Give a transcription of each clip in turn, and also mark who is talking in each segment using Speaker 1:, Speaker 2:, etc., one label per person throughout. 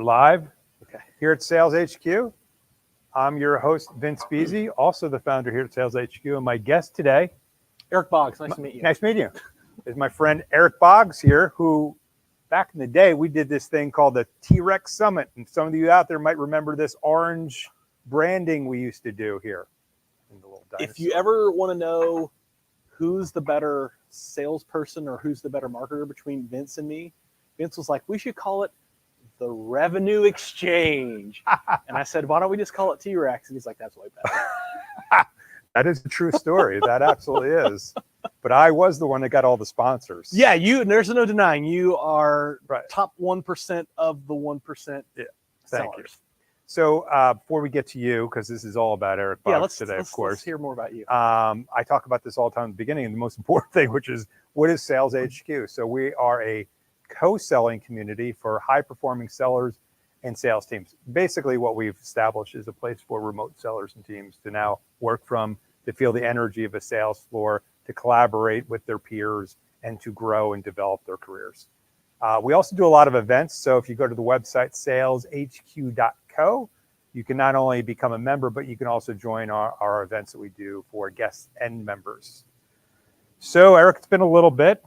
Speaker 1: We're live
Speaker 2: Okay.
Speaker 1: here at Sales HQ. I'm your host, Vince Beasy, also the founder here at Sales HQ. And my guest today,
Speaker 2: Eric Boggs, nice to meet you.
Speaker 1: Nice to meet you, is my friend Eric Boggs here, who back in the day, we did this thing called the T-Rex Summit. And some of you out there might remember this orange branding we used to do here. In the little
Speaker 2: If you ever want to know who's the better salesperson or who's the better marketer between Vince and me, Vince was like, we should call it the revenue exchange. And I said, why don't we just call it T-Rex? And he's like, that's way better.
Speaker 1: That is a true story. That absolutely is. But I was the one that got all the sponsors.
Speaker 2: Yeah, there's no denying you are
Speaker 1: right.
Speaker 2: top 1% of the 1%
Speaker 1: yeah.
Speaker 2: sellers.
Speaker 1: Thank you. So before we get to you, because this is all about Eric Boggs today, of course.
Speaker 2: Let's hear more about you.
Speaker 1: I talk about this all the time at the beginning, and the most important thing, which is what is Sales HQ? So we are a co-selling community for high-performing sellers and sales teams. Basically, what we've established is a place for remote sellers and teams to now work from, to feel the energy of a sales floor, to collaborate with their peers, and to grow and develop their careers. We also do a lot of events. So if you go to the website saleshq.co, you can not only become a member, but you can also join our events that we do for guests and members. So Eric, it's been a little bit.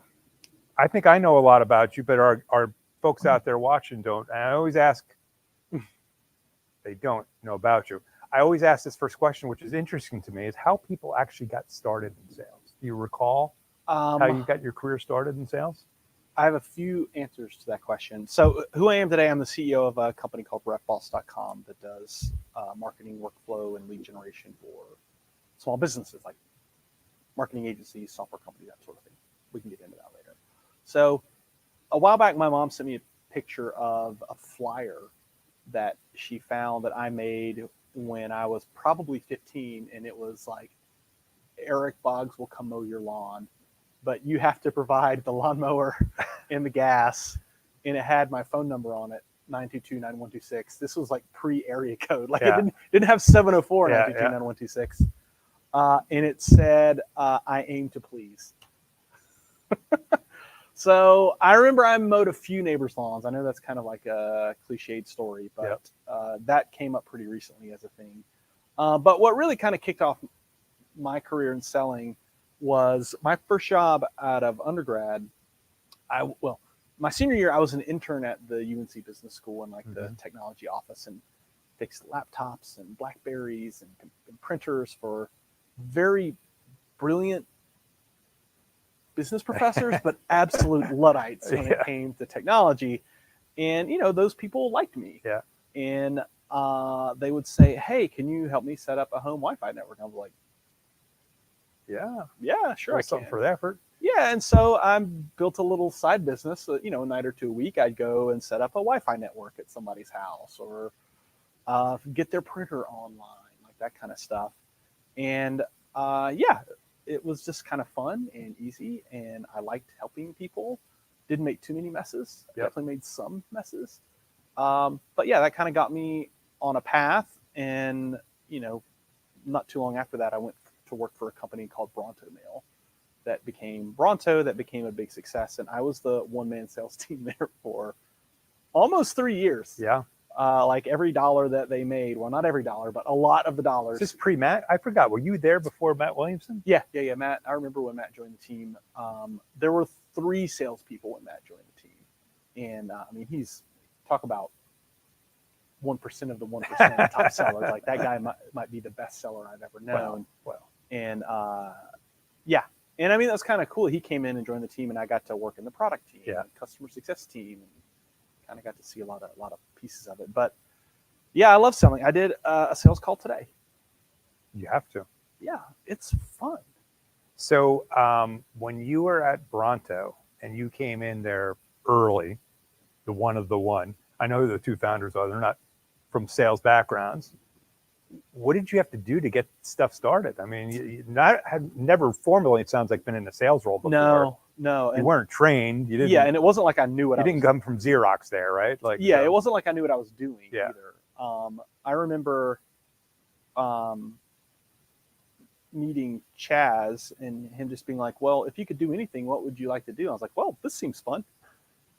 Speaker 1: I think I know a lot about you, but our folks out there watching don't. And I always ask, they don't know about you. I always ask this first question, which is interesting to me, is how people actually got started in sales. Do you recall how you got your career started in sales?
Speaker 2: I have a few answers to that question. So who I am today, I'm the CEO of a company called RevBoss.com that does marketing workflow and lead generation for small businesses like marketing agencies, software companies, that sort of thing. We can get into that later. So a while back, my mom sent me a picture of a flyer that she found that I made when I was probably 15. And it was like, Eric Boggs will come mow your lawn, but you have to provide the lawnmower and the gas. And it had my phone number on it, 922-9126. This was like pre-area code. Like it didn't have 704 922-9126. And it said, I aim to please. So I remember I mowed a few neighbors' lawns. I know that's kind of like a cliched story, but that came up pretty recently as a thing. But what really kind of kicked off my career in selling was my first job out of undergrad. My senior year, I was an intern at the UNC Business School in like the technology office and fixed laptops and Blackberries and printers for very brilliant business professors, but absolute Luddites when it came to technology. And, those people liked me.
Speaker 1: Yeah.
Speaker 2: And they would say, hey, can you help me set up a home Wi-Fi network? And I was like, yeah, sure.
Speaker 1: That's something for the effort.
Speaker 2: Yeah. And so I built a little side business, a night or two a week. I'd go and set up a Wi-Fi network at somebody's house or get their printer online, like that kind of stuff. And it was just kind of fun and easy, and I liked helping people. Didn't make too many messes. Definitely made some messes. But yeah, that kind of got me on a path. And, not too long after that, I went to work for a company called Bronto Mail that became a big success. And I was the one-man sales team there for almost 3 years.
Speaker 1: Yeah.
Speaker 2: Like every dollar that they made, well, not every dollar, but a lot of the dollars.
Speaker 1: Is this pre-Matt? I forgot. Were you there before Matt Williamson?
Speaker 2: Yeah. Matt, I remember when Matt joined the team. There were 3 salespeople when Matt joined the team. And he's talk about 1% of the 1% top sellers. Like that guy might be the best seller I've ever known.
Speaker 1: Wow.
Speaker 2: And and that's kind of cool. He came in and joined the team, and I got to work in the product team, and customer success team, and kind of got to see a lot of pieces of it. But yeah, I love selling. I did a sales call today.
Speaker 1: You have to.
Speaker 2: Yeah, it's fun.
Speaker 1: So when you were at Bronto and you came in there early, the one of the one, I know who the 2 founders are. They're not from sales backgrounds. What did you have to do to get stuff started? I mean, you had never formally, it sounds like, been in a sales role before.
Speaker 2: No.
Speaker 1: You weren't trained. You didn't.
Speaker 2: Yeah, and it wasn't like I knew what
Speaker 1: you didn't come from Xerox there, right? Like
Speaker 2: it wasn't like I knew what I was doing
Speaker 1: Yeah.
Speaker 2: either. I remember meeting Chaz and him just being like, well, if you could do anything, what would you like to do? I was like, well, this seems fun.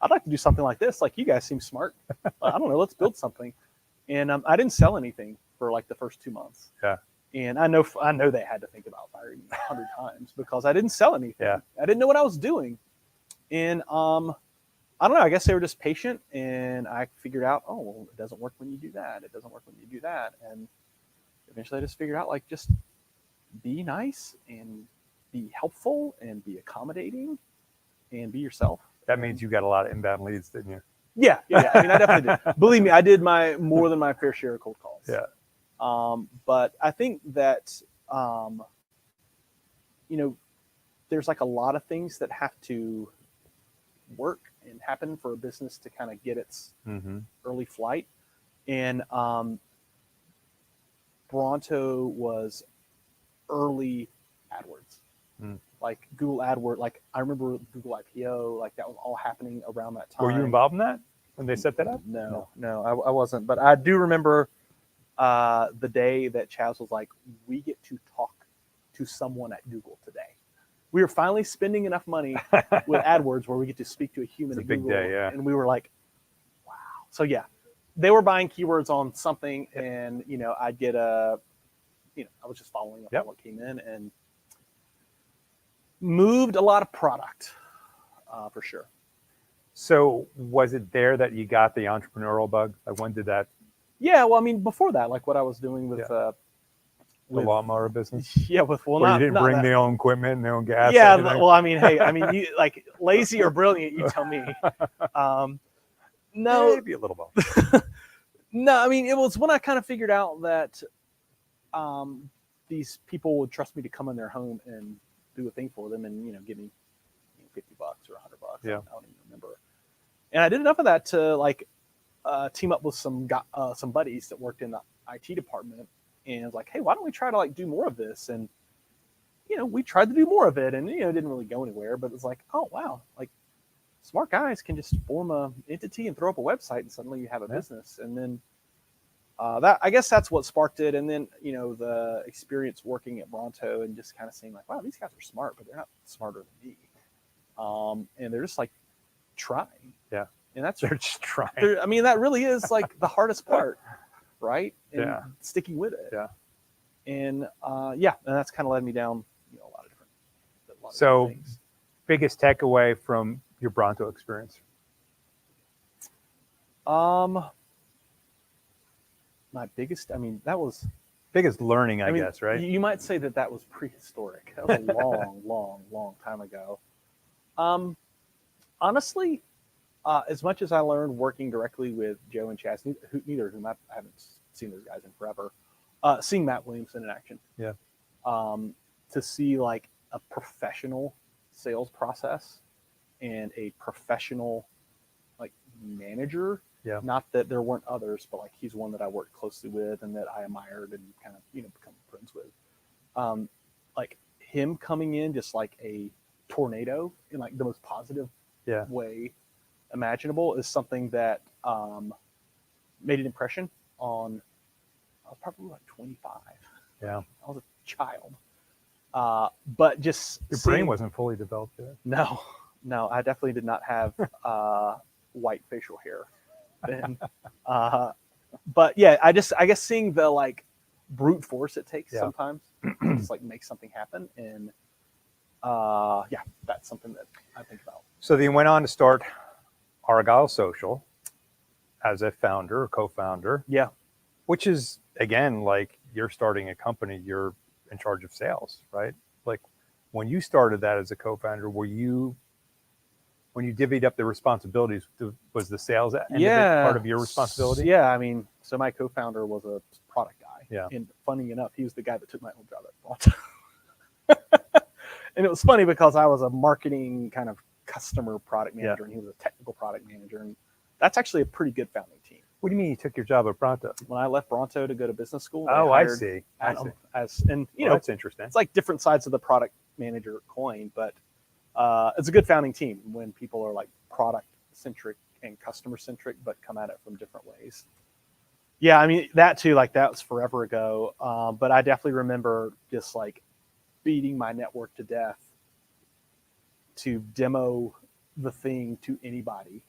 Speaker 2: I'd like to do something like this. Like, you guys seem smart. I don't know. Let's build something. And I didn't sell anything for like the first 2 months.
Speaker 1: Yeah.
Speaker 2: And I know they had to think about firing me 100 times because I didn't sell anything.
Speaker 1: Yeah.
Speaker 2: I didn't know what I was doing. And I don't know. I guess they were just patient, and I figured out, oh, well, it doesn't work when you do that. It doesn't work when you do that. And eventually I just figured out, like, just be nice and be helpful and be accommodating and be yourself.
Speaker 1: That means you got a lot of inbound leads, didn't you?
Speaker 2: Yeah. I mean, I definitely did. Believe me, I did more than my fair share of cold calls.
Speaker 1: Yeah.
Speaker 2: But I think that, there's like a lot of things that have to work and happen for a business to kind of get its early flight. And Bronto was early AdWords. Like Google AdWords, like I remember Google IPO, like that was all happening around that time.
Speaker 1: Were you involved in that when they set that up?
Speaker 2: No, I wasn't. But I do remember the day that Chaz was like, we get to talk to someone at Google today. We were finally spending enough money with AdWords where we get to speak to a human at Google. Big day, yeah. And we were like, wow. So yeah, they were buying keywords on something, and I'd get I was just following up on what came in, and moved a lot of product for sure.
Speaker 1: So was it there that you got the entrepreneurial bug? Like, when did that?
Speaker 2: Yeah, well, I mean, before that, like what I was doing with
Speaker 1: the lawnmower business.
Speaker 2: Yeah, you didn't
Speaker 1: bring their own equipment, their own gas.
Speaker 2: Yeah, well, I mean, hey, you like lazy or brilliant, you tell me. No,
Speaker 1: maybe a little both.
Speaker 2: No, I mean, it was when I kind of figured out that these people would trust me to come in their home and do a thing for them, and give me $50 or $100.
Speaker 1: Yeah,
Speaker 2: I don't even remember. And I did enough of that to like team up with some buddies that worked in the IT department, and was like, hey, why don't we try to like do more of this? And we tried to do more of it, and it didn't really go anywhere. But it's like, oh wow, like smart guys can just form a entity and throw up a website, and suddenly you have a business. And then that, I guess that's what sparked it. And then the experience working at Bronto and just kind of seeing like, wow, these guys are smart, but they're not smarter than me. And they're just like trying.
Speaker 1: Yeah.
Speaker 2: And
Speaker 1: they're just trying.
Speaker 2: I mean, that really is like the hardest part, right? And sticking with it.
Speaker 1: Yeah.
Speaker 2: And and that's kind of led me down a lot of different things.
Speaker 1: Biggest takeaway from your Bronto experience?
Speaker 2: My biggest, that was
Speaker 1: biggest learning, I guess, right?
Speaker 2: You might say that was prehistoric. That was a long time ago. Honestly, as much as I learned working directly with Joe and Chaz, neither of whom I haven't seen those guys in forever, seeing Matt Williamson in action.
Speaker 1: Yeah.
Speaker 2: To see like a professional sales process and a professional like manager.
Speaker 1: Yeah.
Speaker 2: Not that there weren't others, but like he's one that I worked closely with and that I admired and kind of become friends with. Like him coming in just like a tornado in like the most positive way imaginable is something that made an impression on. I was probably like 25.
Speaker 1: Yeah,
Speaker 2: I was a child. But just
Speaker 1: your brain wasn't fully developed yet.
Speaker 2: No, I definitely did not have white facial hair then. But yeah, I guess seeing the like brute force it takes sometimes to just like make something happen, and that's something that I think about.
Speaker 1: So then you went on to start Argyle Social as a founder or co-founder.
Speaker 2: Yeah.
Speaker 1: Which is, again, like you're starting a company, you're in charge of sales, right? Like when you started that as a co-founder, when you divvied up the responsibilities, was the sales end of it part of your responsibility?
Speaker 2: Yeah, I mean, so my co-founder was a product guy.
Speaker 1: Yeah.
Speaker 2: And funny enough, he was the guy that took my old job at Bronto. And it was funny because I was a marketing kind of customer product manager, and he was a technical product manager. And that's actually a pretty good founding team.
Speaker 1: What do you mean you took your job at Bronto?
Speaker 2: When I left Bronto to go to business school.
Speaker 1: I see.
Speaker 2: That's
Speaker 1: interesting.
Speaker 2: It's like different sides of the product manager coin, but it's a good founding team when people are like product centric and customer centric, but come at it from different ways. Yeah, I mean that too. Like that was forever ago, but I definitely remember just like beating my network to death to demo the thing to anybody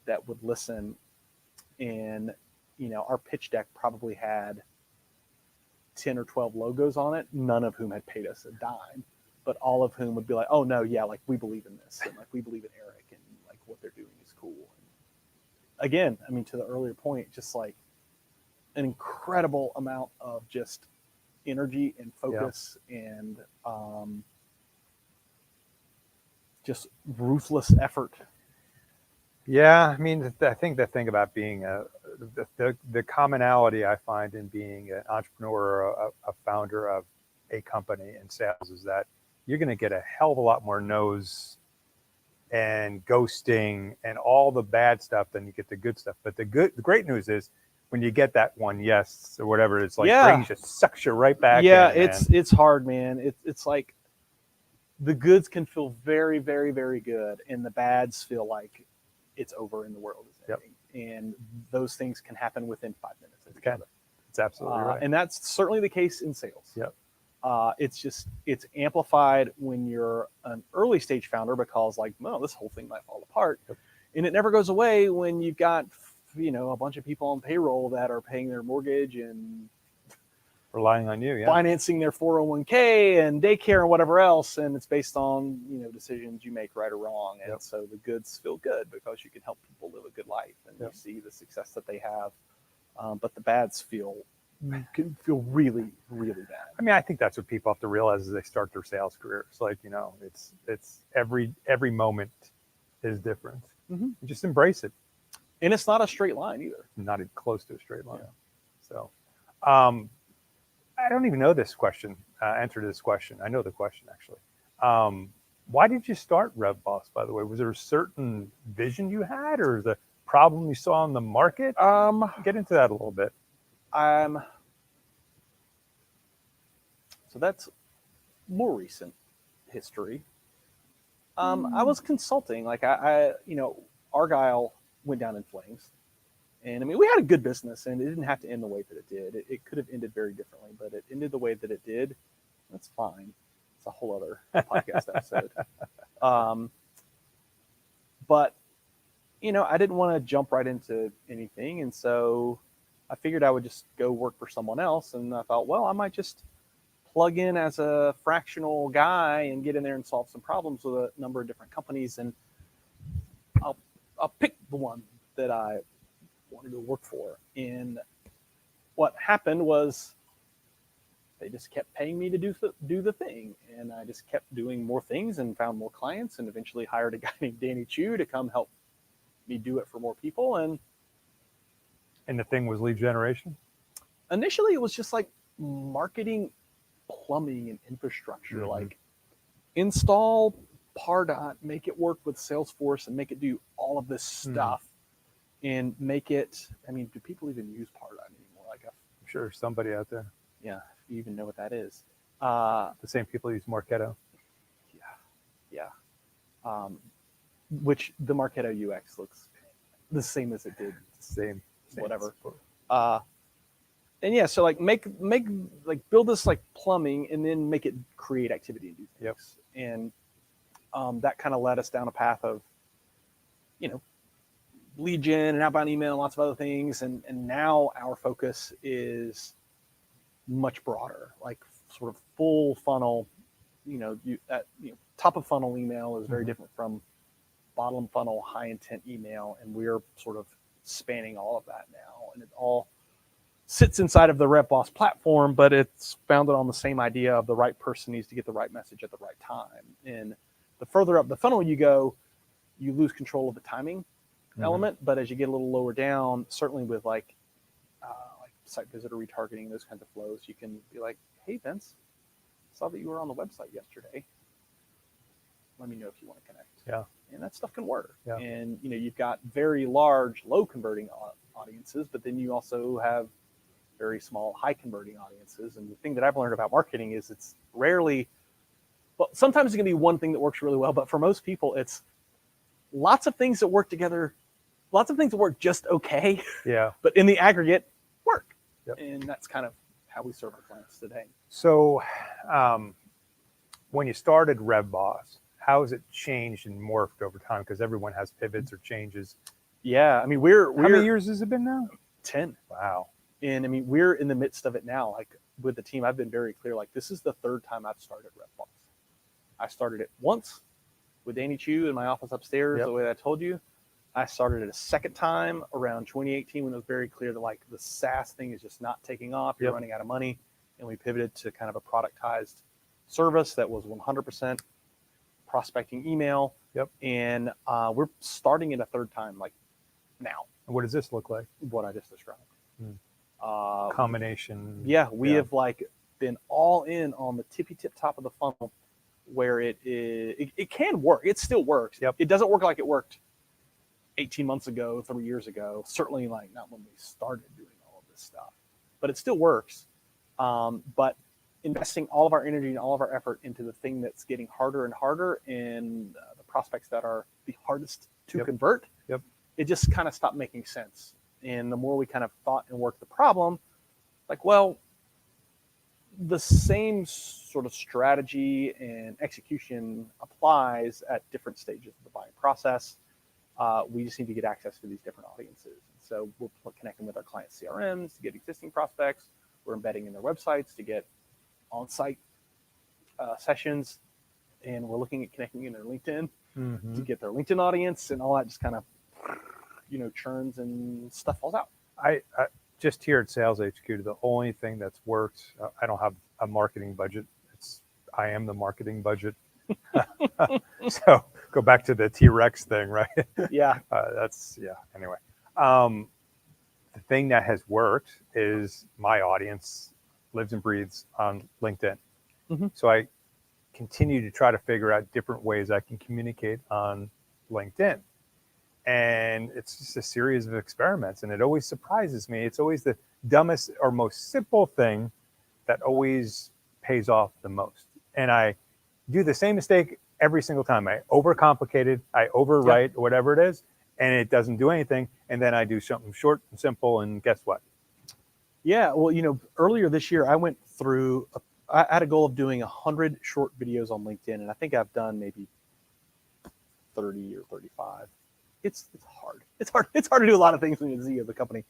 Speaker 2: that would listen, and our pitch deck probably had 10 or 12 logos on it, none of whom had paid us a dime, but all of whom would be like, oh no, yeah, like we believe in this, and like we believe in Eric, and like what they're doing is cool. And again, I mean, to the earlier point, just like an incredible amount of just energy and focus, and just ruthless effort.
Speaker 1: Yeah, I mean, I think the thing about being the commonality I find in being an entrepreneur or a founder of a company in sales is that you're going to get a hell of a lot more no's and ghosting and all the bad stuff than you get the good stuff. But the great news is when you get that one yes or whatever, it's like brings you, sucks you right back.
Speaker 2: Yeah,
Speaker 1: in,
Speaker 2: it's hard, man. It's like the goods can feel very, very, very good, and the bads feel like it's over in the world is ending. And those things can happen within 5 minutes.
Speaker 1: It's absolutely right.
Speaker 2: And that's certainly the case in sales.
Speaker 1: Yep.
Speaker 2: It's amplified when you're an early stage founder because like, well, this whole thing might fall apart.
Speaker 1: Yep.
Speaker 2: And it never goes away when you've got, a bunch of people on payroll that are paying their mortgage and
Speaker 1: relying on you,
Speaker 2: financing their 401k and daycare and whatever else. And it's based on, decisions you make right or wrong. And so the goods feel good because you can help people live a good life and you see the success that they have. But the bads can feel really, really bad.
Speaker 1: I mean, I think that's what people have to realize as they start their sales careers. Like, it's every moment is different.
Speaker 2: Mm-hmm.
Speaker 1: Just embrace it.
Speaker 2: And it's not a straight line either.
Speaker 1: Not even close to a straight line. So, I don't even know this question, answer to this question. I know the question actually. Why did you start RevBoss, by the way? Was there a certain vision you had or the problem you saw in the market? Get into that a little bit.
Speaker 2: So that's more recent history. I was consulting, like Argyle went down in flames, and I mean, we had a good business and it didn't have to end the way that it did. It could have ended very differently, but it ended the way that it did. That's fine. It's a whole other podcast episode. But I didn't want to jump right into anything. And so I figured I would just go work for someone else. And I thought, well, I might just plug in as a fractional guy and get in there and solve some problems with a number of different companies. And I'll pick the one that I wanted to work for. And what happened was they just kept paying me to do the thing. And I just kept doing more things and found more clients and eventually hired a guy named Danny Chu to come help me do it for more people. And
Speaker 1: the thing was lead generation?
Speaker 2: Initially, it was just like marketing, plumbing, and infrastructure.
Speaker 1: Mm-hmm.
Speaker 2: Like install Pardot, make it work with Salesforce, and make it do all of this stuff, and make it. I mean, do people even use Pardot anymore? Like, I'm
Speaker 1: sure somebody out there.
Speaker 2: Yeah, if you even know what that is.
Speaker 1: The same people use Marketo.
Speaker 2: Yeah. Which the Marketo UX looks the same as it did.
Speaker 1: Same
Speaker 2: Whatever. And yeah, so like make like build this like plumbing and then make it create activity and do things. And that kind of led us down a path of, lead gen and outbound email and lots of other things. And now our focus is much broader, like sort of full funnel, top of funnel email is very different from bottom funnel, high intent email. And we're sort of spanning all of that now. And it all sits inside of the RevBoss platform, but it's founded on the same idea of the right person needs to get the right message at the right time. And the further up the funnel you go, you lose control of the timing element. But as you get a little lower down, certainly with like site visitor retargeting, those kinds of flows, you can be like, hey, Vince, saw that you were on the website yesterday. Let me know if you want to connect.
Speaker 1: Yeah.
Speaker 2: And that stuff can work.
Speaker 1: Yeah.
Speaker 2: And, you've got very large, low converting audiences, but then you also have very small, high converting audiences. And the thing that I've learned about marketing is it's rarely, well, sometimes it can be one thing that works really well, but for most people, it's lots of things that work together, lots of things that work just okay.
Speaker 1: Yeah.
Speaker 2: But in the aggregate, work.
Speaker 1: Yep.
Speaker 2: And that's kind of how we serve our clients today.
Speaker 1: So when you started RevBoss, how has it changed and morphed over time? Because everyone has pivots or changes.
Speaker 2: Yeah, I mean,
Speaker 1: How many
Speaker 2: we're
Speaker 1: years has it been now?
Speaker 2: 10,
Speaker 1: Wow.
Speaker 2: and I mean, we're in the midst of it now. Like with the team, I've been very clear. Like this is the third time I've started RevBoss. I started it once with Danny Chu in my office upstairs,
Speaker 1: Yep.
Speaker 2: the way that I told you. I started it a second time around 2018 when it was very clear that like the SaaS thing is just not taking off. You're
Speaker 1: Yep.
Speaker 2: running out of money, and we pivoted to kind of a productized service that was 100% prospecting email.
Speaker 1: Yep.
Speaker 2: And we're starting it a third time, like now,
Speaker 1: And what does this look like?
Speaker 2: what I just described.
Speaker 1: Combination.
Speaker 2: Yeah, we have like been all in on the tippy tip top of the funnel where it can work. It still works.
Speaker 1: Yep.
Speaker 2: It doesn't work like it worked 18 months ago, 3 years ago. Certainly like not when we started doing all of this stuff, but it still works. But investing all of our energy and all of our effort into the thing that's getting harder and harder and the prospects that are the hardest to
Speaker 1: Yep.
Speaker 2: convert,
Speaker 1: Yep.
Speaker 2: it just kind of stopped making sense. And the more we kind of thought and worked the problem, like, well, the same sort of strategy and execution applies at different stages of the buying process. We just need to get access to these different audiences. So we're connecting with our client CRMs to get existing prospects. We're embedding in their websites to get on-site sessions, and we're looking at connecting in their LinkedIn to get their LinkedIn audience, and all that just kind of churns and stuff falls out.
Speaker 1: I just here at Sales HQ, the only thing that's worked, I don't have a marketing budget. I am the marketing budget. So go back to the T-Rex thing, right?
Speaker 2: Yeah.
Speaker 1: Anyway, the thing that has worked is my audience lives and breathes on LinkedIn.
Speaker 2: Mhm.
Speaker 1: So I continue to try to figure out different ways I can communicate on LinkedIn. And it's just a series of experiments, and it always surprises me. It's always the dumbest or most simple thing that always pays off the most. And I do the same mistake every single time. I overcomplicate it, I overwrite, whatever it is, and it doesn't do anything. And then I do something short and simple, and guess what?
Speaker 2: Yeah. Well, earlier this year, I went through, I had a goal of doing 100 short videos on LinkedIn, and I think I've done maybe 30 or 35. It's hard. It's hard to do a lot of things when you're the CEO of the company.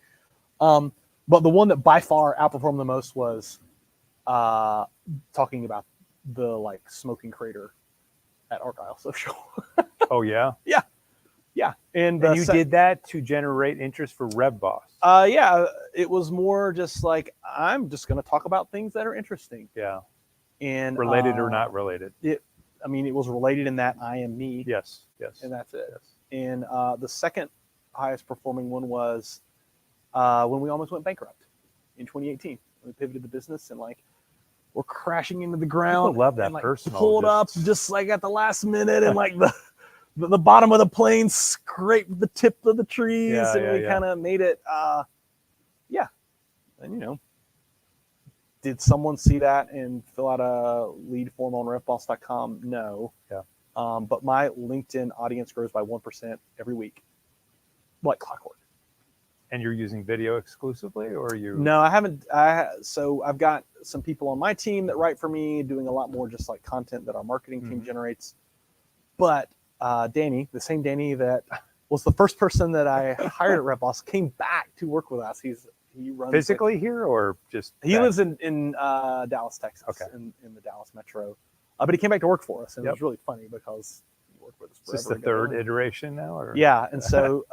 Speaker 2: But the one that by far outperformed the most was talking about the like smoking crater at Argyle Social.
Speaker 1: Oh yeah,
Speaker 2: Yeah. And
Speaker 1: you did that to generate interest for RevBoss.
Speaker 2: Yeah, it was more just like I'm just going to talk about things that are interesting.
Speaker 1: Yeah,
Speaker 2: And
Speaker 1: related or not related.
Speaker 2: It was related in that I am me.
Speaker 1: Yes.
Speaker 2: And that's it.
Speaker 1: Yes.
Speaker 2: And the second highest performing one was when we almost went bankrupt in 2018. We pivoted the business and like we're crashing into the ground.
Speaker 1: People love that
Speaker 2: and, like,
Speaker 1: personal.
Speaker 2: Pulled up just like at the last minute, and like the bottom of the plane scraped the tip of the trees, and we kind of made it. And did someone see that and fill out a lead form on RevBoss.com? No.
Speaker 1: Yeah.
Speaker 2: But my LinkedIn audience grows by 1% every week, like clockwork.
Speaker 1: And you're using video exclusively, or are you?
Speaker 2: No, I haven't. So I've got some people on my team that write for me, doing a lot more just like content that our marketing team generates. But Danny, the same Danny that was the first person that I hired at RevBoss, came back to work with us. He runs
Speaker 1: Physically here, or just
Speaker 2: he lives in Dallas, Texas,
Speaker 1: Okay.
Speaker 2: in the Dallas metro. But he came back to work for us, and it was really funny because he worked with us forever.
Speaker 1: Is this the third iteration now? Or?
Speaker 2: Yeah, and so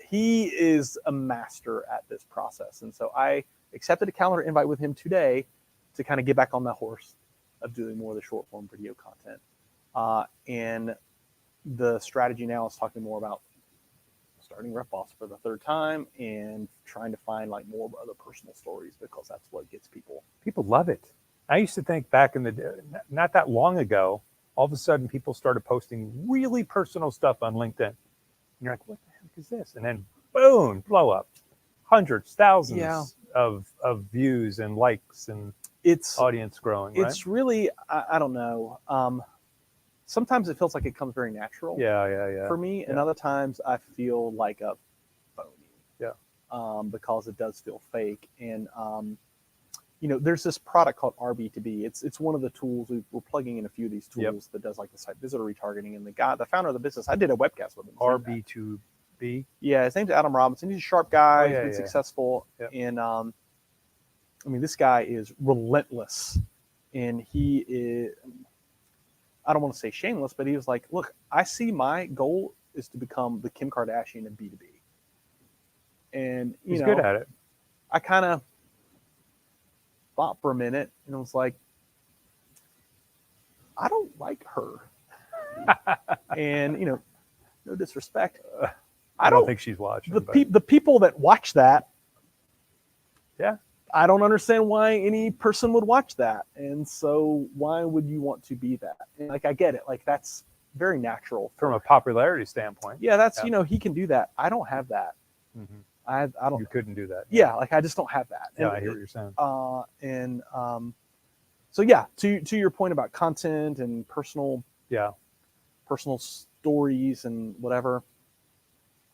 Speaker 2: he is a master at this process, and so I accepted a calendar invite with him today to kind of get back on that horse of doing more of the short form video content. And the strategy now is talking more about starting RevBoss for the third time and trying to find like more other personal stories, because that's what gets people.
Speaker 1: People love it. I used to think back in the day, not that long ago, all of a sudden people started posting really personal stuff on LinkedIn. And you're like, what the heck is this? And then boom, blow up. Hundreds, thousands of views and likes and
Speaker 2: It's
Speaker 1: audience growing.
Speaker 2: It's really, I don't know. Sometimes it feels like it comes very natural for me, and other times I feel like a phony.
Speaker 1: Yeah.
Speaker 2: Because it does feel fake. And there's this product called RB2B. It's one of the tools we're plugging in a few of these tools that does like the site visitor retargeting. And the founder of the business, I did a webcast with him.
Speaker 1: RB2B. B.
Speaker 2: Yeah, his name's Adam Robinson. He's a sharp guy.
Speaker 1: Oh, yeah,
Speaker 2: He's been
Speaker 1: yeah.
Speaker 2: successful.
Speaker 1: Yep.
Speaker 2: And I mean, this guy is relentless. And he is, I don't want to say shameless, but he was like, look, I see my goal is to become the Kim Kardashian of B2B. And,
Speaker 1: He's good at it.
Speaker 2: I kind of thought for a minute and was like, I don't like her. And, no disrespect.
Speaker 1: I don't think she's watching.
Speaker 2: The people that watch that,
Speaker 1: yeah,
Speaker 2: I don't understand why any person would watch that. And so why would you want to be that? And like, I get it. Like, that's very natural.
Speaker 1: From a popularity standpoint.
Speaker 2: Yeah, that's, he can do that. I don't have that.
Speaker 1: Mm-hmm.
Speaker 2: I don't.
Speaker 1: You couldn't do that.
Speaker 2: Yeah, like I just don't have that.
Speaker 1: Yeah,
Speaker 2: And
Speaker 1: I hear what you're saying.
Speaker 2: So yeah, to your point about content and personal stories and whatever,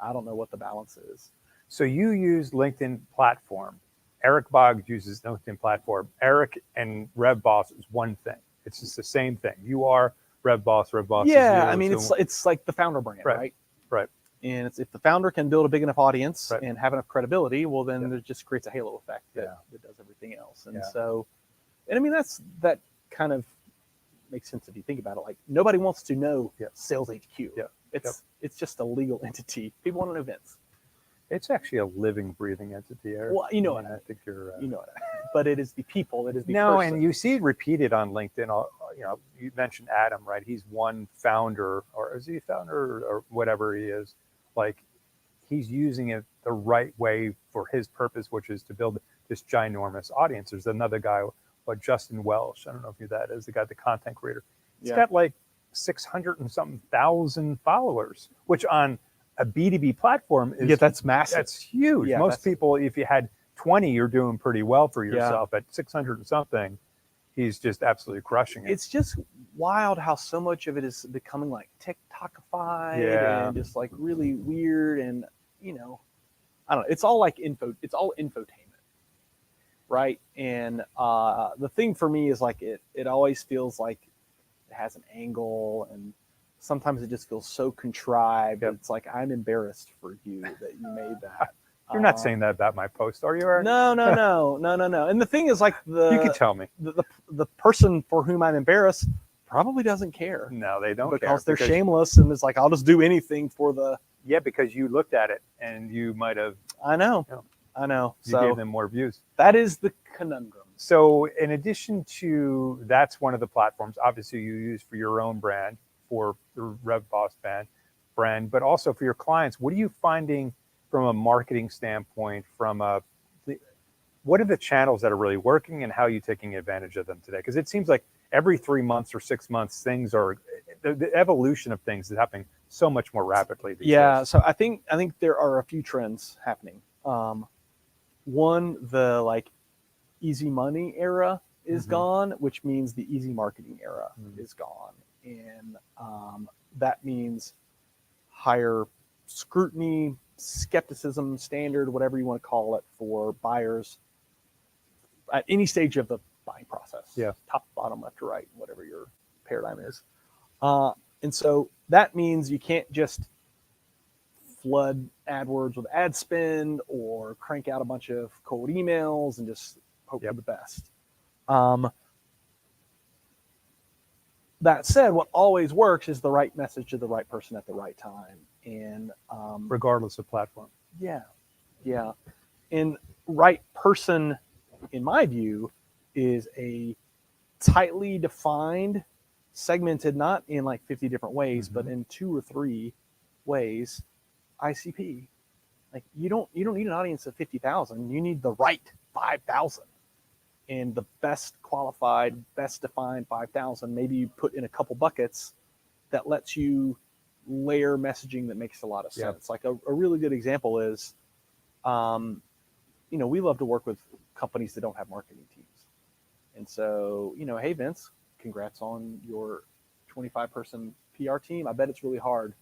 Speaker 2: I don't know what the balance is.
Speaker 1: So you use LinkedIn platform. Eric Boggs uses LinkedIn platform. Eric and RevBoss is one thing. It's just the same thing. You are RevBoss. RevBoss is you.
Speaker 2: I mean, it's like the founder brand, right?
Speaker 1: Right.
Speaker 2: And if the founder can build a big enough audience and have enough credibility, well, then it just creates a halo effect that does everything else. And so, and I mean, that kind of makes sense if you think about it. Like, nobody wants to know Sales HQ.
Speaker 1: Yeah.
Speaker 2: It's just a legal entity. People want to know Vince.
Speaker 1: It's actually a living, breathing entity, Eric.
Speaker 2: Well, you know what
Speaker 1: I think you're.
Speaker 2: You know what but it is the people. It is the
Speaker 1: no,
Speaker 2: person.
Speaker 1: and you see it repeated on LinkedIn. You mentioned Adam, right? He's one founder, or is he a founder or whatever he is? Like, he's using it the right way for his purpose, which is to build this ginormous audience. There's another guy, Justin Welsh. I don't know who that is. The content creator. He's got like 600 and something thousand followers, which on a B2B platform is
Speaker 2: that's massive.
Speaker 1: That's huge.
Speaker 2: Yeah,
Speaker 1: Most people, if you had 20, you're doing pretty well for yourself. At 600 and something, he's just absolutely crushing it.
Speaker 2: It's just wild how so much of it is becoming like TikTokified and just like really weird. And, I don't know. It's all like it's all infotainment. Right. And the thing for me is like it always feels like it has an angle, and sometimes it just feels so contrived. It's like, I'm embarrassed for you that you made that.
Speaker 1: You're not saying that about my post, are you, Eric?
Speaker 2: No. And the thing is, like,
Speaker 1: you can tell me.
Speaker 2: The person for whom I'm embarrassed probably doesn't care.
Speaker 1: No, they don't
Speaker 2: because they're shameless and it's like, I'll just do anything for the.
Speaker 1: Yeah, because you looked at it and you might have.
Speaker 2: I know.
Speaker 1: You gave them more views.
Speaker 2: That is the conundrum.
Speaker 1: So in addition to, that's one of the platforms, obviously, you use for your own brand, for the RevBoss brand, but also for your clients. What are you finding from a marketing standpoint, what are the channels that are really working and how are you taking advantage of them today? Because it seems like every 3 months or 6 months, the evolution of things is happening so much more rapidly these days.
Speaker 2: So I think there are a few trends happening. One, the like easy money era is gone, which means the easy marketing era is gone. And that means higher scrutiny, skepticism, standard, whatever you want to call it, for buyers at any stage of the buying process. Top, bottom, left to right, whatever your paradigm is. And so that means you can't just flood AdWords with ad spend or crank out a bunch of cold emails and just hope for the best. That said, what always works is the right message to the right person at the right time. And
Speaker 1: regardless of platform.
Speaker 2: Yeah. And right person, in my view, is a tightly defined, segmented, not in like 50 different ways, but in 2 or 3 ways, ICP. Like, you don't need an audience of 50,000. You need the right 5,000. And the best qualified, best defined 5,000, maybe you put in a couple buckets that lets you layer messaging that makes a lot of sense. Like a really good example is, we love to work with companies that don't have marketing teams. And so, hey, Vince, congrats on your 25-person PR team. I bet it's really hard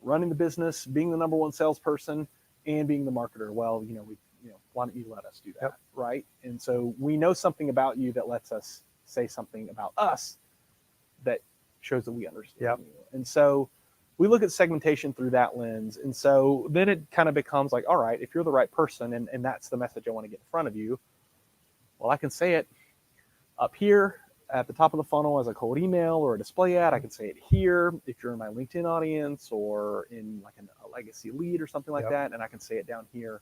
Speaker 2: running the business, being the number one salesperson, and being the marketer. Well, why don't you let us do that, right? And so we know something about you that lets us say something about us that shows that we understand you. And so we look at segmentation through that lens. And so then it kind of becomes like, all right, if you're the right person and that's the message I want to get in front of you, well, I can say it up here at the top of the funnel as a cold email or a display ad. I can say it here if you're in my LinkedIn audience or in like a legacy lead or something like that. And I can say it down here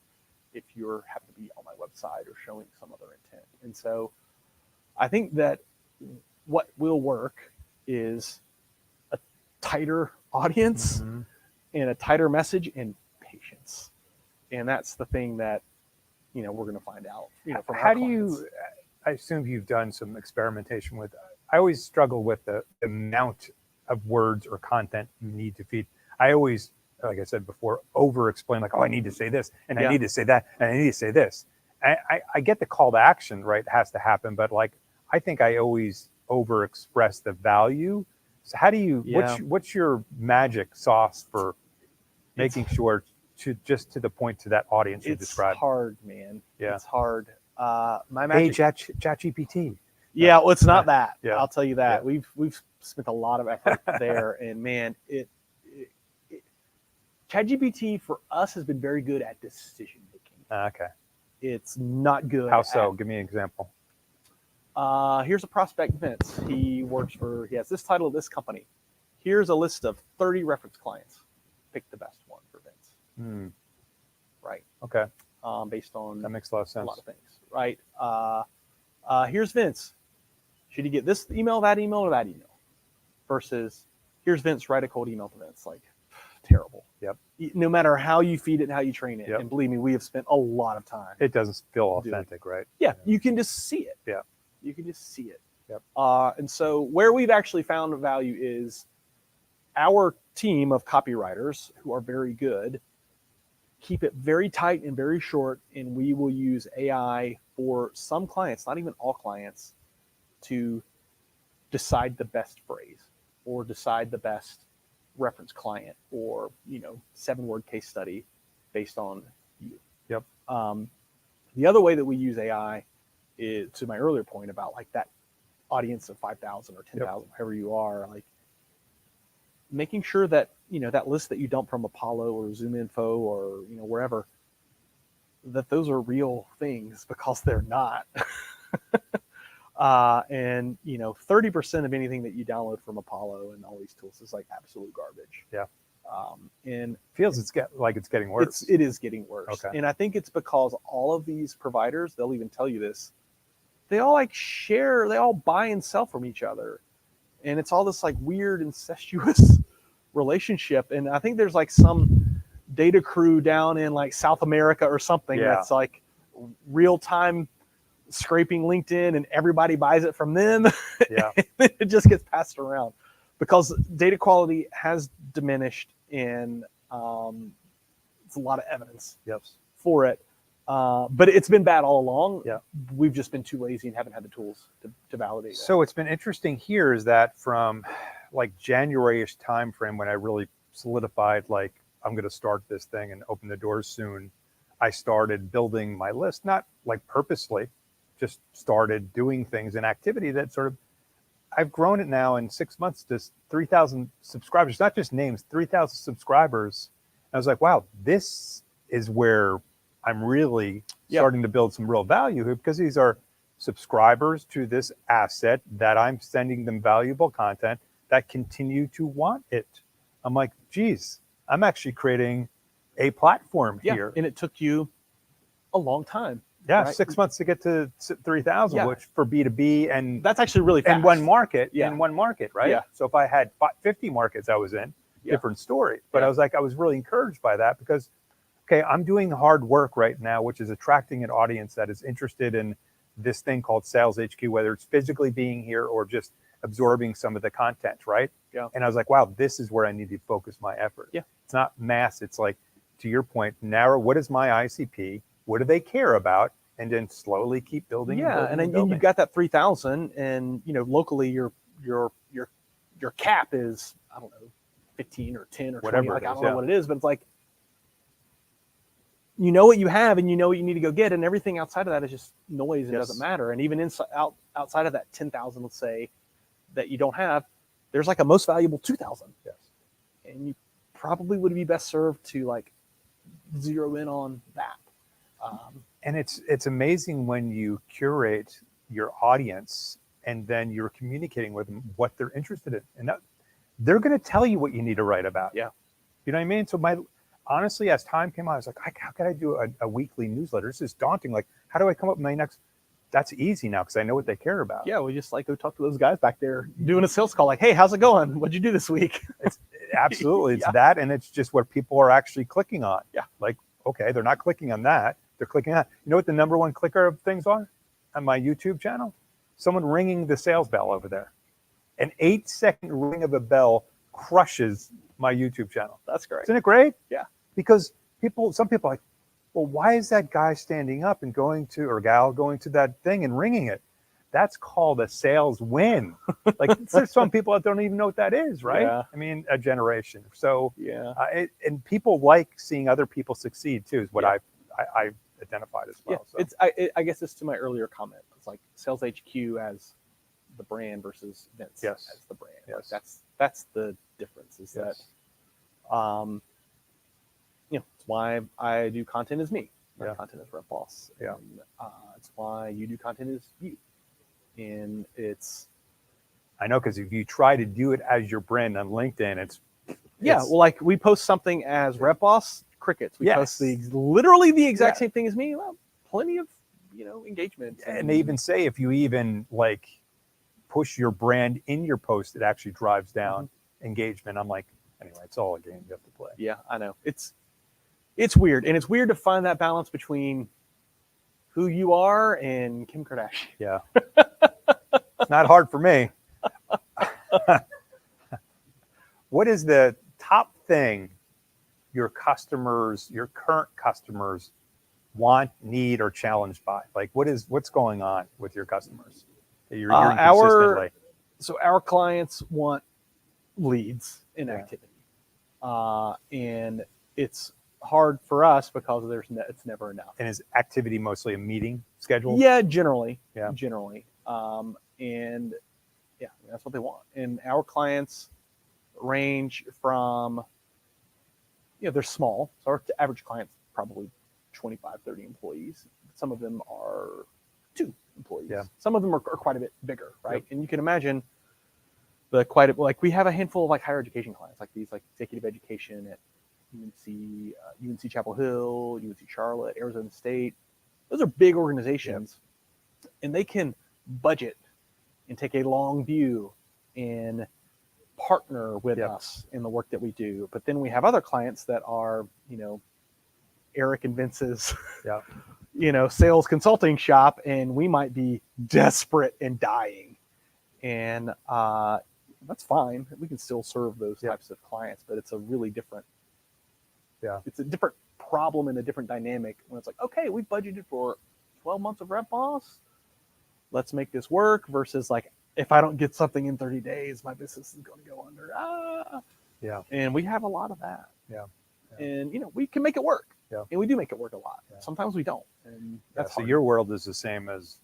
Speaker 2: if you're happen to be on my website or showing some other intent. And so I think that what will work is a tighter audience and a tighter message and patience. And that's the thing that, you know, we're going to find out, you know, from
Speaker 1: How
Speaker 2: our
Speaker 1: do
Speaker 2: clients.
Speaker 1: you, I assume you've done some experimentation with, I always struggle with the amount of words or content you need to feed. I always, like I said before, over explain like, oh, I need to say this and I need to say that and I need to say this. I get the call to action, right? It has to happen. But like, I think I always over express the value. So how do you, what's your magic sauce for making sure to just to the point to that audience you described?
Speaker 2: It's hard, man.
Speaker 1: Yeah.
Speaker 2: It's hard. My magic.
Speaker 1: Hey, ChatGPT.
Speaker 2: Yeah, well, it's not that.
Speaker 1: Yeah.
Speaker 2: I'll tell you that.
Speaker 1: Yeah.
Speaker 2: We've spent a lot of effort there, and man, ChatGPT for us has been very good at decision making.
Speaker 1: Okay.
Speaker 2: It's not good.
Speaker 1: How so? Give me an example.
Speaker 2: Here's a prospect, Vince. He has this title of this company. Here's a list of 30 reference clients. Pick the best one for Vince. Right.
Speaker 1: Okay.
Speaker 2: Based on
Speaker 1: That makes a lot of sense.
Speaker 2: a lot of things. Right. Here's Vince. Should he get this email, that email, or that email? Versus here's Vince, write a cold email to Vince. Like, terrible.
Speaker 1: Yep.
Speaker 2: No matter how you feed it and how you train it.
Speaker 1: Yep.
Speaker 2: And believe me, we have spent a lot of time.
Speaker 1: It doesn't feel authentic, right?
Speaker 2: Yeah, you can just see it.
Speaker 1: Yeah.
Speaker 2: You can just see it.
Speaker 1: Yep.
Speaker 2: And so where we've actually found value is our team of copywriters who are very good, keep it very tight and very short, and we will use AI for some clients, not even all clients, to decide the best phrase or decide the best reference client or, 7-word case study based on you.
Speaker 1: Yep.
Speaker 2: The other way that we use AI is, to my earlier point about like that audience of 5,000 or 10,000, however you are, like making sure that, that list that you dump from Apollo or ZoomInfo or, wherever, that those are real things, because they're not. And 30% of anything that you download from Apollo and all these tools is like absolute garbage.
Speaker 1: Yeah.
Speaker 2: And
Speaker 1: Feels it's getting worse.
Speaker 2: it is getting worse.
Speaker 1: Okay.
Speaker 2: And I think it's because all of these providers, they'll even tell you this, they all they all buy and sell from each other. And it's all this like weird incestuous relationship. And I think there's like some data crew down in like South America or something that's like real time scraping LinkedIn and everybody buys it from them.
Speaker 1: Yeah.
Speaker 2: It just gets passed around because data quality has diminished, and it's a lot of evidence for it. But it's been bad all along.
Speaker 1: Yeah.
Speaker 2: We've just been too lazy and haven't had the tools to validate that.
Speaker 1: So what's been interesting here is that from like January-ish time frame, when I really solidified like I'm going to start this thing and open the doors soon, I started building my list, not like purposely, just started doing things in activity that sort of, I've grown it now in 6 months to 3,000 subscribers, not just names, 3,000 subscribers. I was like, wow, this is where I'm really starting to build some real value here, because these are subscribers to this asset that I'm sending them valuable content that continue to want it. I'm like, geez, I'm actually creating a platform here.
Speaker 2: And it took you a long time.
Speaker 1: Yeah,
Speaker 2: right?
Speaker 1: 6 months to get to 3,000, which for B2B, and
Speaker 2: that's actually really fast.
Speaker 1: In one market, right?
Speaker 2: Yeah.
Speaker 1: So if I had 50 markets I was in, different story. But I was really encouraged by that, because, okay, I'm doing the hard work right now, which is attracting an audience that is interested in this thing called Sales HQ, whether it's physically being here or just absorbing some of the content, right?
Speaker 2: Yeah.
Speaker 1: And I was like, wow, this is where I need to focus my effort.
Speaker 2: Yeah.
Speaker 1: It's not mass. It's like, to your point, narrow, what is my ICP? What do they care about? And then slowly keep building.
Speaker 2: And then you've got that 3,000, and locally your cap is, I don't know, 15 or 10 or 20.
Speaker 1: Whatever
Speaker 2: Like,
Speaker 1: it is,
Speaker 2: I don't know what it is, but it's like, you know what you have and you know what you need to go get, and everything outside of that is just noise. It doesn't matter. And even outside of that 10,000, let's say, that you don't have, there's like a most valuable 2,000.
Speaker 1: Yes.
Speaker 2: And you probably would be best served to like zero in on that.
Speaker 1: And it's amazing when you curate your audience and then you're communicating with them what they're interested in, and they're going to tell you what you need to write about.
Speaker 2: Yeah.
Speaker 1: You know what I mean? So honestly, as time came on, I was like, how can I do a weekly newsletter? This is daunting. Like, how do I come up with my next? That's easy now because I know what they care about.
Speaker 2: Yeah, we just like go talk to those guys back there doing a sales call. Like, hey, how's it going? What'd you do this week?
Speaker 1: It's absolutely, it's
Speaker 2: Yeah.
Speaker 1: that, and it's just what people are actually clicking on.
Speaker 2: Yeah.
Speaker 1: Like, okay, they're not clicking on that. They're clicking on. You know what the number one clicker of things are on my YouTube channel? Someone ringing the sales bell over there. An 8-second ring of a bell crushes my YouTube channel.
Speaker 2: That's great.
Speaker 1: Isn't it great?
Speaker 2: Yeah.
Speaker 1: Because some people are like, well, why is that guy standing up and or gal going to that thing and ringing it? That's called a sales win. Like, there's some people that don't even know what that is, right?
Speaker 2: Yeah.
Speaker 1: I mean, a generation. So,
Speaker 2: Yeah.
Speaker 1: and people like seeing other people succeed too, is what
Speaker 2: Yeah.
Speaker 1: I identified as well.
Speaker 2: Yeah.
Speaker 1: So.
Speaker 2: I guess it's to my earlier comment. It's like Sales HQ as the brand versus Vince
Speaker 1: Yes.
Speaker 2: as the brand.
Speaker 1: Yes.
Speaker 2: Like that's the difference. Is
Speaker 1: Yes.
Speaker 2: that it's why I do content as me. My
Speaker 1: Yeah.
Speaker 2: content is RevBoss.
Speaker 1: Yeah.
Speaker 2: And, it's why you do content as you. And it's
Speaker 1: I know, because if you try to do it as your brand on LinkedIn, it's
Speaker 2: well, like we post something as RevBoss, crickets. We
Speaker 1: Yes.
Speaker 2: post literally the exact
Speaker 1: Yeah.
Speaker 2: same thing as me. Well, plenty of engagement.
Speaker 1: and they even say if you even like push your brand in your post, it actually drives down engagement. I'm like, anyway, it's all a game you have to play.
Speaker 2: Yeah, I know. It's weird, and it's weird to find that balance between who you are and Kim Kardashian.
Speaker 1: Yeah. It's not hard for me. What is the top thing your current customers want, need, or challenged by? Like, what's going on with your customers that you're hearing consistently?
Speaker 2: So our clients want leads and
Speaker 1: Yeah.
Speaker 2: activity, and it's hard for us because it's never enough.
Speaker 1: And is activity mostly a meeting schedule?
Speaker 2: Yeah, generally.
Speaker 1: Yeah.
Speaker 2: Generally. And yeah, that's what they want. And our clients range from, they're small. So our average client's probably 25, 30 employees. Some of them are 2 employees.
Speaker 1: Yeah.
Speaker 2: Some of them are quite a bit bigger, right?
Speaker 1: Yep.
Speaker 2: And you can imagine we have a handful of like higher education clients, like these like executive education at UNC Chapel Hill, UNC Charlotte, Arizona State. Those are big organizations, and they can budget and take a long view and partner with us in the work that we do. But then we have other clients that are, Eric and Vince's, sales consulting shop, and we might be desperate and dying. And that's fine. We can still serve those types of clients, but it's a really different.
Speaker 1: Yeah.
Speaker 2: It's a different problem and a different dynamic when it's like, okay, we budgeted for 12 months of RevBoss. Let's make this work versus like, if I don't get something in 30 days, my business is going to go under.
Speaker 1: Yeah.
Speaker 2: And we have a lot of that.
Speaker 1: Yeah.
Speaker 2: And, we can make it work.
Speaker 1: Yeah.
Speaker 2: And we do make it work a lot.
Speaker 1: Yeah.
Speaker 2: Sometimes we don't. And that's
Speaker 1: so
Speaker 2: hard.
Speaker 1: your world is the same as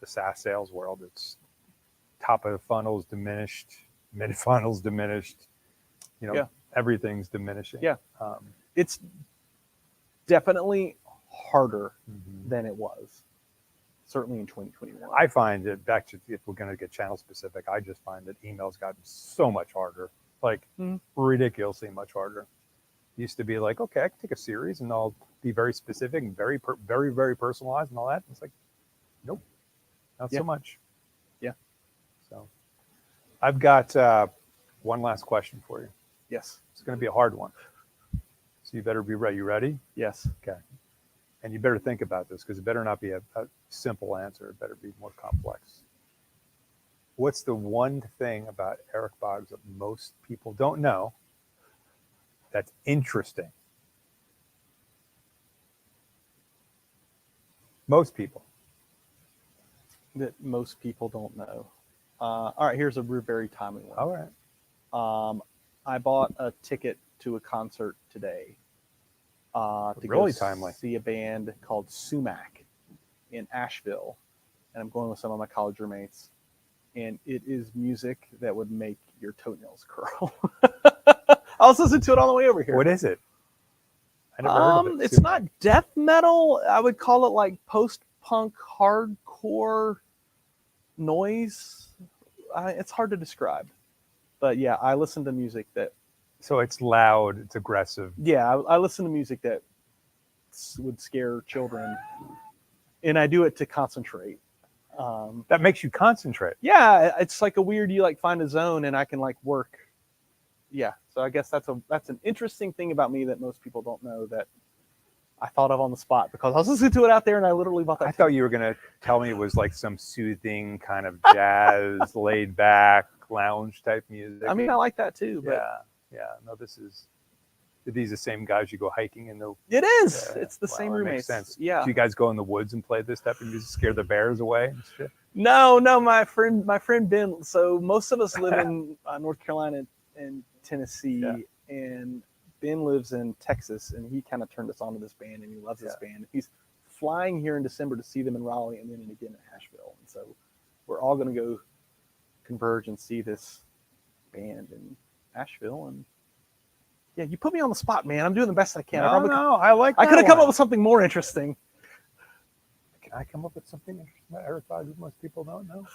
Speaker 1: the SaaS sales world. It's top of the funnel is diminished, mid funnel's diminished, everything's diminishing.
Speaker 2: Yeah. It's definitely harder than it was, certainly in 2021.
Speaker 1: I find that if we're going to get channel specific, I just find that email's gotten so much harder, like ridiculously much harder. Used to be like, okay, I can take a series and I'll be very specific and very, very, very personalized and all that. It's like, nope, not so much.
Speaker 2: Yeah.
Speaker 1: So I've got one last question for you.
Speaker 2: Yes.
Speaker 1: It's going to be a hard one. So you better be ready. You ready?
Speaker 2: Yes.
Speaker 1: Okay. And you better think about this because it better not be a simple answer. It better be more complex. What's the one thing about Eric Boggs that most people don't know that's interesting? Most people.
Speaker 2: That most people don't know. All right, here's a very timely one.
Speaker 1: All right.
Speaker 2: I bought a ticket to a concert today. To
Speaker 1: Really
Speaker 2: go
Speaker 1: timely.
Speaker 2: see a band called Sumac in Asheville, and I'm going with some of my college roommates. And it is music that would make your toenails curl. I was listening to it on the way over here.
Speaker 1: What is it? I never heard of it.
Speaker 2: It's not death metal. I would call it like post-punk hardcore noise. It's hard to describe. But yeah, I listen to music that...
Speaker 1: So it's loud, it's aggressive.
Speaker 2: Yeah, I listen to music that would scare children. And I do it to concentrate.
Speaker 1: That makes you concentrate.
Speaker 2: Yeah, it's like a weird, you like find a zone and I can like work. Yeah, so I guess that's an interesting thing about me that most people don't know that I thought of on the spot because I was listening to it out there and I literally bought that.
Speaker 1: I thought you were going to tell me it was like some soothing kind of jazz, laid back, lounge type music.
Speaker 2: I mean, I like that too. But
Speaker 1: yeah. No, are these the same guys you go hiking in the...
Speaker 2: It is.
Speaker 1: Yeah,
Speaker 2: it's the same
Speaker 1: that
Speaker 2: roommates.
Speaker 1: Makes sense.
Speaker 2: Yeah.
Speaker 1: Do you guys go in the woods and play this type of music, scare the bears away and shit?
Speaker 2: No, my friend Ben. So most of us live in North Carolina and Tennessee, and Ben lives in Texas, and he kind of turned us on to this band, and he loves this band. He's flying here in December to see them in Raleigh, and then again in Asheville, and so we're all going to go converge and see this band in Asheville. And yeah, you put me on the spot, man. I'm doing the best I can.
Speaker 1: I like that.
Speaker 2: I could have come up with something more interesting.
Speaker 1: Can I come up with something interesting about Eric Boggs that most people don't know?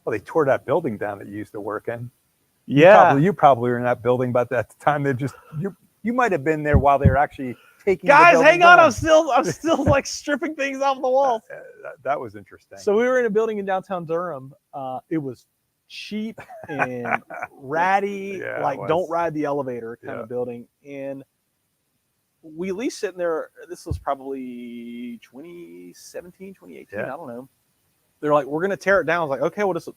Speaker 1: Well, they tore that building down that you used to work in.
Speaker 2: Yeah.
Speaker 1: You probably were in that building, but at the time you might have been there while they were actually taking.
Speaker 2: Guys, hang on! I'm still like stripping things off the walls.
Speaker 1: That was interesting.
Speaker 2: So we were in a building in downtown Durham. It was cheap and ratty, like don't ride the elevator kind of building. And we leased it in there. This was probably 2017, 2018. I don't know. They're like, we're going to tear it down. I was like, okay, well, just,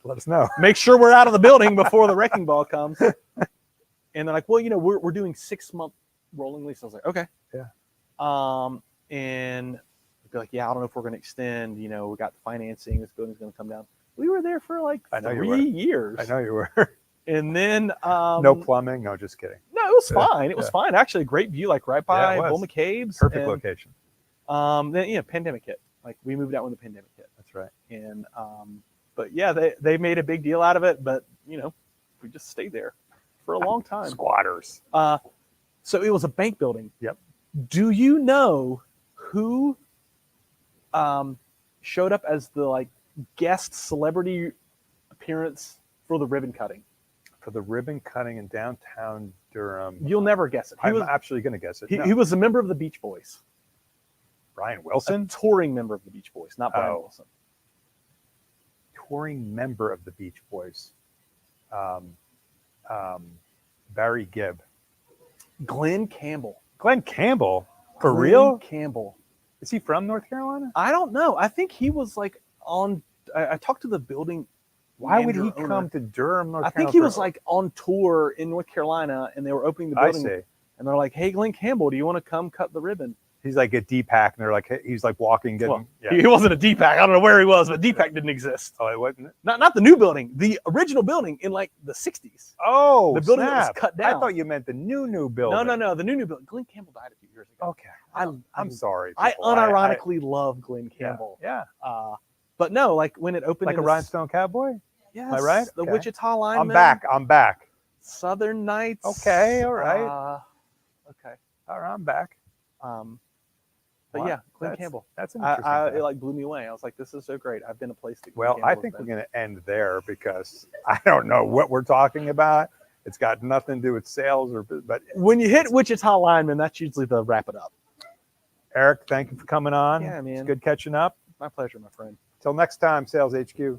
Speaker 1: let us know.
Speaker 2: Make sure we're out of the building before the wrecking ball comes. And they're like, well, we're doing 6-month rolling lease. I was like, okay.
Speaker 1: Yeah.
Speaker 2: And they're like, yeah, I don't know if we're going to extend, we got the financing. This building's going to come down. We were there for like 3 years.
Speaker 1: I know you were.
Speaker 2: And then
Speaker 1: no plumbing. No, just kidding.
Speaker 2: No, it was fine. It was fine. Actually, a great view, like right by Bull McCabe's.
Speaker 1: Perfect location.
Speaker 2: Then pandemic hit. Like we moved out when the pandemic hit.
Speaker 1: That's right.
Speaker 2: And but yeah, they made a big deal out of it. But we just stayed there for a long time.
Speaker 1: Squatters.
Speaker 2: So it was a bank building.
Speaker 1: Yep.
Speaker 2: Do you know who showed up as the like guest celebrity appearance for the ribbon cutting?
Speaker 1: For the ribbon cutting in downtown Durham.
Speaker 2: You'll never guess it.
Speaker 1: I'm actually going to guess it.
Speaker 2: He was a member of the Beach Boys.
Speaker 1: Brian Wilson?
Speaker 2: A touring member of the Beach Boys, not Brian Wilson.
Speaker 1: Touring member of the Beach Boys. Barry Gibb.
Speaker 2: Glenn Campbell.
Speaker 1: Glenn Campbell? For real?
Speaker 2: Campbell.
Speaker 1: Is he from North Carolina?
Speaker 2: I don't know. I think he was like on... I talked to the building...
Speaker 1: Why would he come to Durham, North Carolina?
Speaker 2: I think he was like on tour in North Carolina, and they were opening the building.
Speaker 1: I see.
Speaker 2: And they're like, "Hey, Glenn Campbell, do you want to come cut the ribbon?"
Speaker 1: He's like a D-Pack, and they're like, he's like walking, getting.
Speaker 2: Well, he wasn't a D-Pack. I don't know where he was, but D-Pack didn't exist.
Speaker 1: Oh, it wasn't.
Speaker 2: Not the new building, the original building in like the '60s.
Speaker 1: Oh,
Speaker 2: the building that was cut down.
Speaker 1: I thought you meant the new building.
Speaker 2: No, the new building. Glenn Campbell died a few years ago.
Speaker 1: Okay, I'm sorry.
Speaker 2: I unironically love Glenn Campbell.
Speaker 1: Yeah.
Speaker 2: But no, like when it opened,
Speaker 1: like a Rhinestone Cowboy.
Speaker 2: Yes,
Speaker 1: am I right?
Speaker 2: The Wichita lineman.
Speaker 1: I'm back.
Speaker 2: Southern Knights.
Speaker 1: Okay, all right.
Speaker 2: Okay.
Speaker 1: All right, I'm back.
Speaker 2: But yeah, Glenn Campbell.
Speaker 1: That's an interesting thing.
Speaker 2: It like blew me away. I was like, this is so great. I've been a place that.
Speaker 1: Well, I think we're going to end there because I don't know what we're talking about. It's got nothing to do with sales but
Speaker 2: when you hit Wichita lineman, that's usually the wrap it up.
Speaker 1: Eric, thank you for coming on.
Speaker 2: Yeah, man.
Speaker 1: It's good catching up.
Speaker 2: My pleasure, my friend.
Speaker 1: Till next time, Sales HQ.